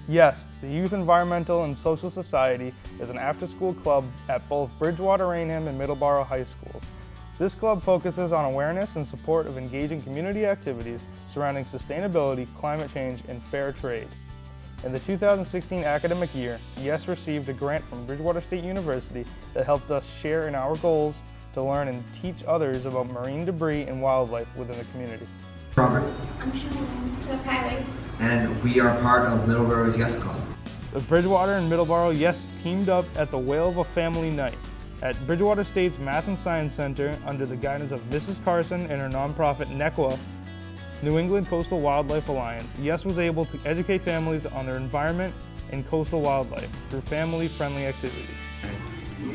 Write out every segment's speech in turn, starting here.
YESS, the Youth Environmental and Social Society, is an after-school club at both Bridgewater-Raynham and Middleborough high schools. This club focuses on awareness and support of engaging community activities surrounding sustainability, climate change, and fair trade. In the 2016 academic year, YESS received a grant from Bridgewater State University that helped us share in our goals to learn and teach others about marine debris and wildlife within the community. Robert. I'm Sean. Okay. And we are part of Middleborough's YESS Club. The Bridgewater and Middleborough YESS teamed up at the Whale of a Family Night at Bridgewater State's Math and Science Center under the guidance of Mrs. Carson and her nonprofit NECWA, New England Coastal Wildlife Alliance. YESS was able to educate families on their environment and coastal wildlife through family-friendly activities.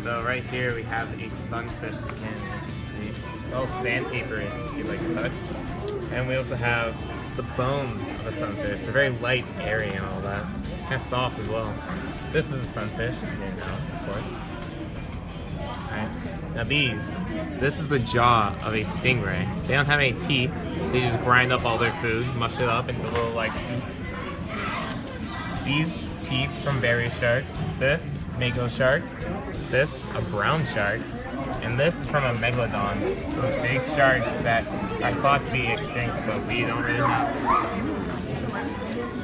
So right here we have a sunfish skin, as you can see. It's all sandpaper if you'd like to touch. And we also have the bones of a sunfish. They're very light, airy, and all that. Kind of soft as well. This is a sunfish, if you didn't know, of course. Alright. Now this is the jaw of a stingray. They don't have any teeth. They just grind up all their food, mush it up into a little like soup. These teeth from various sharks. This, mako shark. This, a brown shark. And this is from a megalodon. Those big sharks that are thought to be extinct, but we don't really know.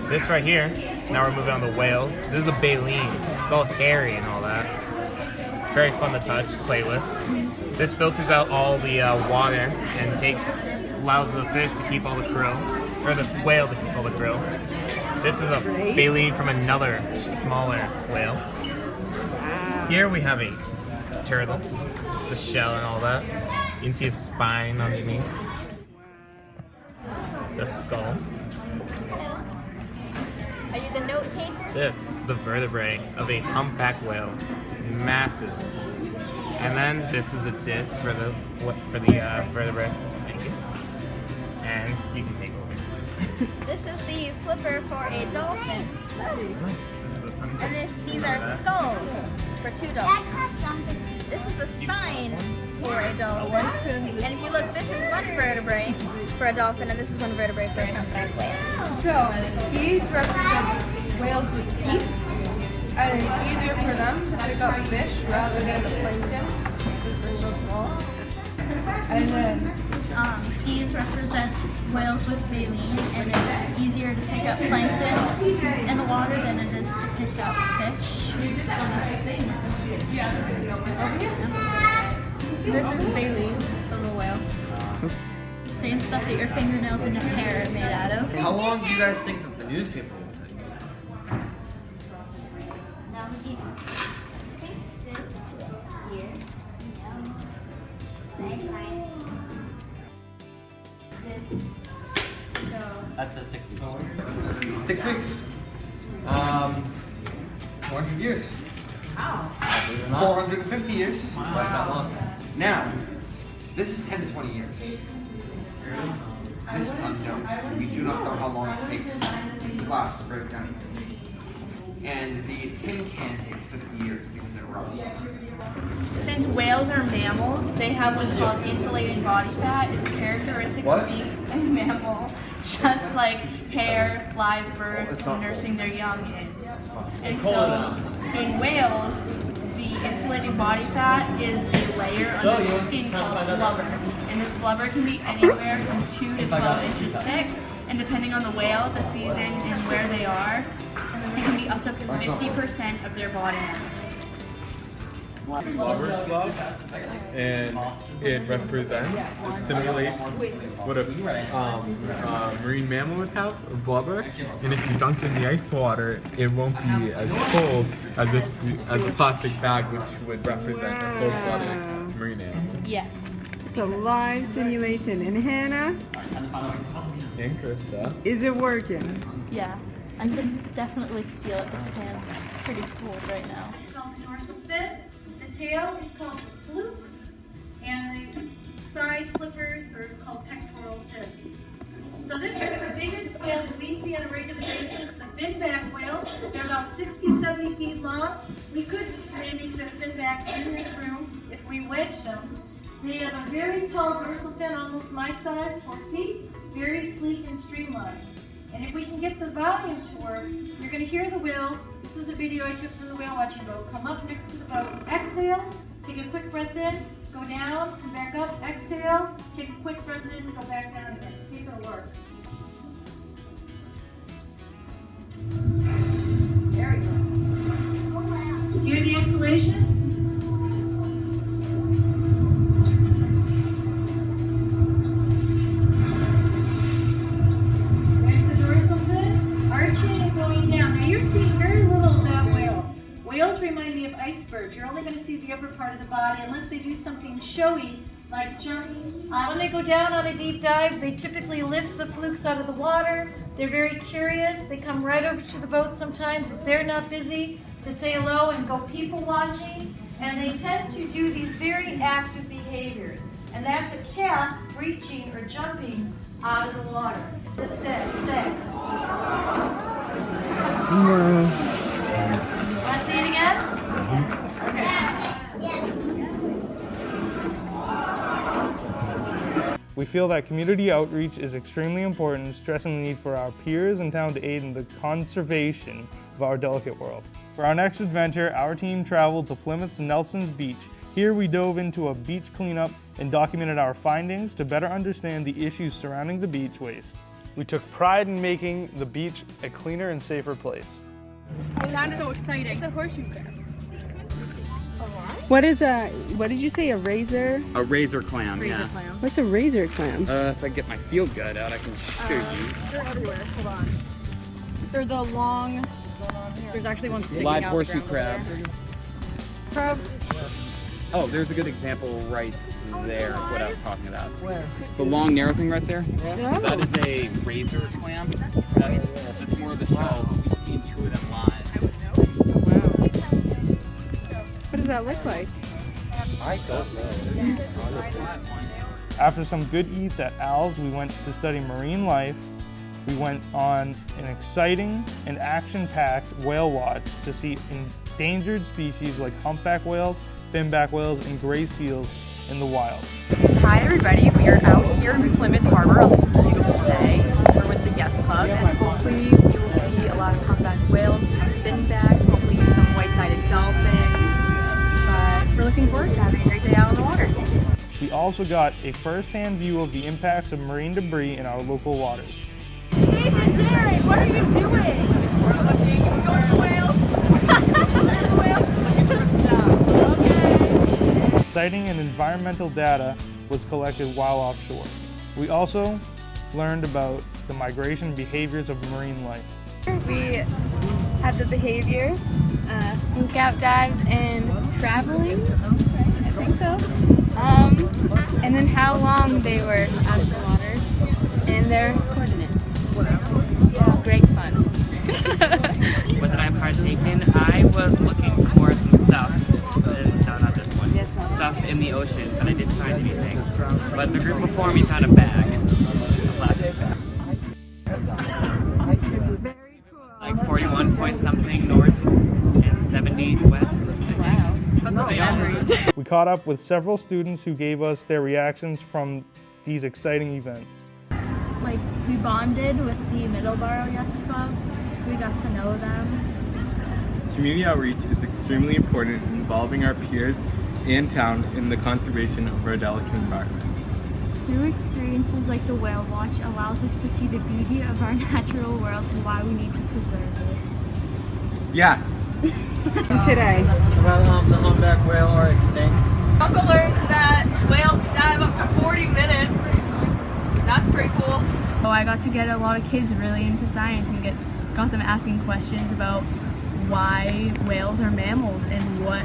This right here, now we're moving on to whales. This is a baleen. It's all hairy and all that. It's very fun to touch, play with. This filters out all the water and allows the fish to keep all the krill, or the whale to keep all the krill. This is a baleen from another smaller whale. Here we have a turtle, the shell and all that. You can see a spine underneath. The skull. Are you the note taker? This, the vertebrae of a humpback whale. Massive. And then this is the disc for the vertebrae. Thank you. And you can take over. This is the flipper for a dolphin. This is the sunfish. And these are skulls for two dolphins. This is the spine for a dolphin. And if you look, this is one vertebrae for a dolphin, and this is one vertebrae for a humpback whale. So these represent whales with teeth, and it's easier for them to pick up fish rather than the plankton since they're so small. And then these represent whales with baleen, and it's easier to pick up plankton in the water than it is to pick up fish. this is baleen from a whale. Same stuff that your fingernails and your hair are made out of. How long do you guys think that the newspaper will take? That's a 6 weeks. 6 weeks. 400 years. Wow. 450 years. Not that long. Now, this is 10 to 20 years. This is unknown. We do not know how long it takes the glass to break down. And the tin can takes 50 years because it rusts. Since whales are mammals, they have what's called insulating body fat. It's a characteristic of being a mammal, just like hair, live birth, nursing their young is. And so, in whales, the insulating body fat is a layer under their skin called blubber. And this blubber can be anywhere from 2 to 12 inches thick, and depending on the whale, the season, and where they are, it can be up to 50% of their body mass. Blubber club, and it simulates what a marine mammal would have, blubber, and if you dunk in the ice water, it won't be as cold as a plastic bag, which would represent a cold-blooded marine animal. Yes. It's a live simulation. And Hannah, And Krista. is it working? Yeah, I can definitely feel it. This hand's pretty cold right now. It's called the dorsal fin. The tail is called the flukes, and the side flippers are called pectoral fins. So this is the biggest whale that we see on a regular basis, the finback whale. They're about 60, 70 feet long. We could maybe fit a finback in this room if we wedged them. They have a very tall dorsal fin, almost my size, 4 feet, very sleek and streamlined. And if we can get the volume to work, you're going to hear the whale. This is a video I took from the whale watching boat. Come up next to the boat. Exhale. Take a quick breath in. Go down. Come back up. Exhale. Take a quick breath in. Go back down again. See if it'll work. There we go. Hear the exhalation? Remind me of icebergs. You're only going to see the upper part of the body unless they do something showy like jumping. When they go down on a deep dive, they typically lift the flukes out of the water. They're very curious. They come right over to the boat sometimes if they're not busy to say hello and go people watching. And they tend to do these very active behaviors. And that's a calf reaching or jumping out of the water. Instead, say. Want to see it again? Okay. We feel that community outreach is extremely important, stressing the need for our peers in town to aid in the conservation of our delicate world. For our next adventure, our team traveled to Plymouth's Nelson's Beach. Here we dove into a beach cleanup and documented our findings to better understand the issues surrounding the beach waste. We took pride in making the beach a cleaner and safer place. That's so exciting. It's a horseshoe crab. What did you say, a razor? A razor clam, yeah. Clam. What's a razor clam? If I get my field guide out, I can show you. They're everywhere. Hold on. They're the long. There's actually one sticking Live out horseshoe the crab. Crab. Oh, there's a good example right there of what I was talking about. Where? The long narrow thing right there? Yeah. That is a razor clam. That's more of the shell, but we've seen two of them live. What does that look like? I don't know. After some good eats at Al's, we went to study marine life. We went on an exciting and action-packed whale watch to see endangered species like humpback whales, finback whales, and gray seals in the wild. Hi everybody, we are out here in Plymouth Harbor on this beautiful day. We're with the YESS Club and hopefully you will see a lot of humpback whales, some finbacks, hopefully some white-sided dolphins. But we're looking forward to having a great day out on the water. We also got a first-hand view of the impacts of marine debris in our local waters. Hey, Jared, what are you doing? We're looking. Go to the whales. Okay. Sighting and environmental data was collected while offshore. We also learned about the migration behaviors of marine life. We had the behavior, fluke out dives, and traveling. I think so. And then how long they were out of the water and their coordinates. It was great fun. What did I partake in? I was looking for some stuff. No, not this one. Stuff in the ocean, but I didn't find anything. But the group before me found a bag. A plastic bag. Very cool. Like 41 point something north and 70 west. Wow. That's not memories. We caught up with several students who gave us their reactions from these exciting events. Like, we bonded with the Middleborough YESS Club. We got to know them. Community outreach is extremely important in involving our peers and town in the conservation of our delicate environment. Through experiences like the whale watch allows us to see the beauty of our natural world and why we need to preserve it. Yes! Today. Well, the humpback whale are extinct. Also learned that whales can dive up to 40 minutes. That's pretty cool. Oh, I got to get a lot of kids really into science and got them asking questions about why whales are mammals and what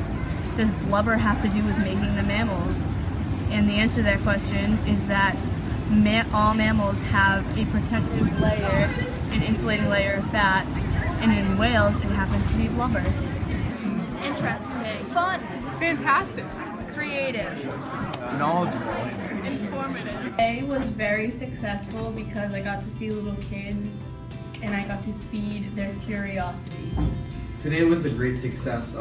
does blubber have to do with making them mammals. And the answer to that question is that all mammals have a protective layer, an insulating layer of fat, and in whales it happens to be blubber. Interesting. Fun. Fantastic. Creative. Knowledgeable. Informative. Today was very successful because I got to see little kids and I got to feed their curiosity. Today was a great success.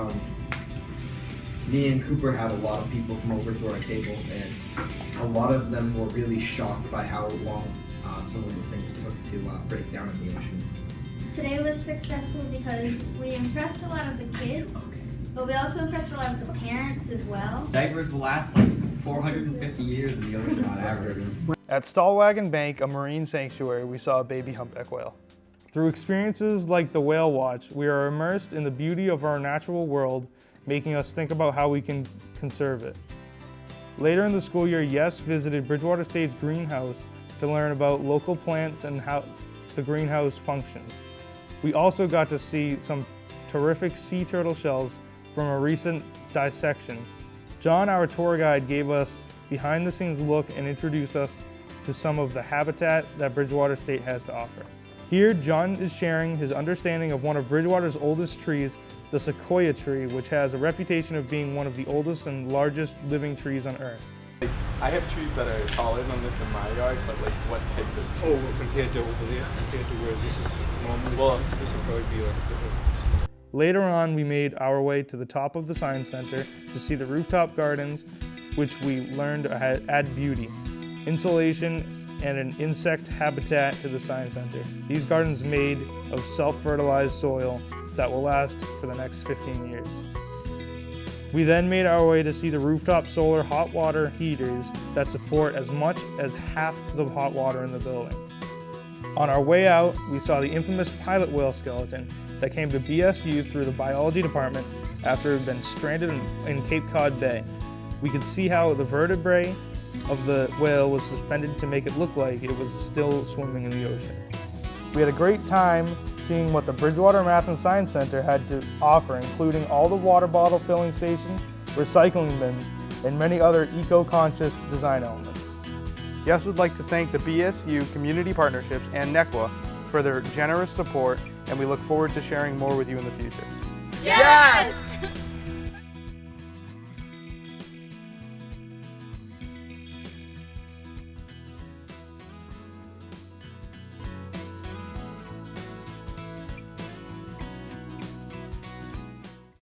Me and Cooper had a lot of people come over to our table, and a lot of them were really shocked by how long some of the things took to break down in the ocean. Today was successful because we impressed a lot of the kids, but we also impressed a lot of the parents as well. Diapers will last like 450 years in the ocean on average. At Stallwagon Bank, a marine sanctuary, we saw a baby humpback whale. Through experiences like the Whale Watch, we are immersed in the beauty of our natural world, making us think about how we can conserve it. Later in the school year, YESS visited Bridgewater State's greenhouse to learn about local plants and how the greenhouse functions. We also got to see some terrific sea turtle shells from a recent dissection. John, our tour guide, gave us behind the scenes look and introduced us to some of the habitat that Bridgewater State has to offer. Here, John is sharing his understanding of one of Bridgewater's oldest trees, the sequoia tree, which has a reputation of being one of the oldest and largest living trees on Earth. I have trees that are taller than this in my yard, but like what type of? Oh, well, compared to over there, compared to where this is normally, Well, this will probably be like. Later on, we made our way to the top of the Science Center to see the rooftop gardens, which we learned add beauty, insulation, and an insect habitat to the Science Center. These gardens made of self-fertilized soil that will last for the next 15 years. We then made our way to see the rooftop solar hot water heaters that support as much as half the hot water in the building. On our way out, we saw the infamous pilot whale skeleton that came to BSU through the biology department after it had been stranded in Cape Cod Bay. We could see how the vertebrae of the whale was suspended to make it look like it was still swimming in the ocean. We had a great time seeing what the Bridgewater Math and Science Center had to offer, including all the water bottle filling stations, recycling bins, and many other eco-conscious design elements. YESS would like to thank the BSU Community Partnerships and NECWA for their generous support, and we look forward to sharing more with you in the future. Yes!